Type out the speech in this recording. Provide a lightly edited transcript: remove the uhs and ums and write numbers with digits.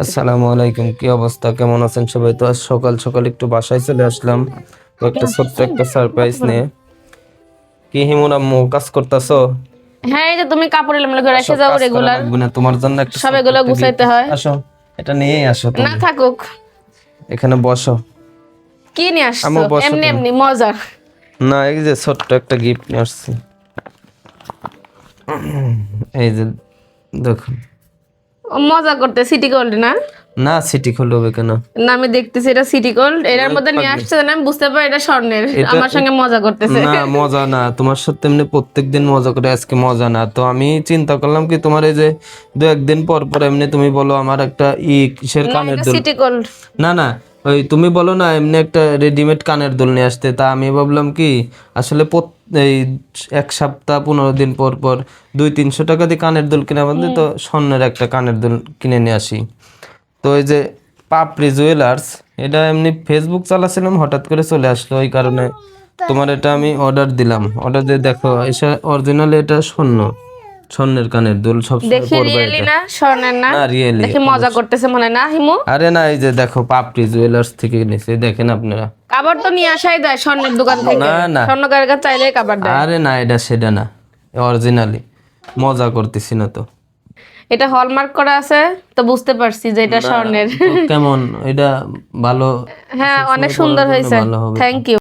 আসসালামু আলাইকুম, কি অবস্থা, কেমন আছেন সবাই? তো আজ সকাল সকাল একটু বাসায় চলে আসলাম, তো একটা ছোট্ট একটা সারপ্রাইজ নিয়ে। কি হিমুন আম্মু, কাজ করতেছো? হ্যাঁ, এই যে তুমি কাপড় এলোমেলো করে আসো, এসে যাও কাজ করা রেগুলার। লাগবে না, তোমার জন্য একটা সব ছোট্ট এগুলো একটা গিফট। গুছাইতে হয়। আসো, এটা নিয়েই আসো, না তুমি থাকুক। এখানে বসো। কি নিয়ে আম্মু আসছো? বসো এমনি তুমি। এমনি মজার। না, এই যে ছোট্ট একটা গিফট নিয়ে আসছি, এই যে দেখো। মজা করতে সিটি গোল্ড না? না, সিটি খুলবে হবে কেন? না, আমি দেখতেছি এটা সিটি গোল্ড, এটার মধ্যে নিয়ে পাগলি। আসছে না, আমি বুঝতে পারি এটা স্বর্ণের। এটা আমার সঙ্গে মজা করতেছে। না, মজা না, তোমার সাথে এমনি প্রত্যেকদিন মজা করে, আজকে মজা না। তো আমি চিন্তা করলাম কি, তোমার এই যে দু একদিন পর পর এমনি তুমি বলো আমার একটা কিসের না, কানের এটা দুল। City gold. না না, ওই তুমি বলো না এমনি একটা রেডিমেড কানের দুল নিয়ে আসতে, তা আমি ভাবলাম কি আসলে এই 1 সপ্তাহ 15 দিন পর পর 200-300 টাকা দিয়ে কানের দুল কিনা বলতে, তো স্বর্ণের একটা কানের দুল কিনে নিয়ে আসি। তো এই যে পাপড়ি জুয়েলার্স, এটা এমনি ফেসবুক চালাছিলাম, হঠাৎ করে চলে আসলো, ওই কারণে তোমার এটা আমি অর্ডার দিলাম। অর্ডার দিয়ে দেখো, এটা অরিজিনাল, এটা স্বর্ণের কানের দুল, সবসময় দেখি পরবে রিয়েলি এটা। না স্বর্ণের না? না, রিয়েলি। দেখি মজা করতেছে মনে না হিমু? আরে না, এই যে দেখো, পাপড়ি জুয়েলার্স থেকে নিছে, দেখেন আপনারা। কাবার তো নিয়ে আসাই দেয় স্বর্ণের দোকান থেকে। না না, স্বর্ণকারের কাছে চাইলেই কাবার দেয়। আরে না, এটা সেটা না, অরিজিনালি। মজা করতেছি না তো। এটা হলমার্ক করা আছে, তো বুঝতে পারছি যে এটা না, স্বর্ণের। তো কেমন এটা? ভালো, হ্যাঁ, অনেক সবসময় পরার সুন্দর জন্য হয়েছে। ভালো হবে তো। Thank you.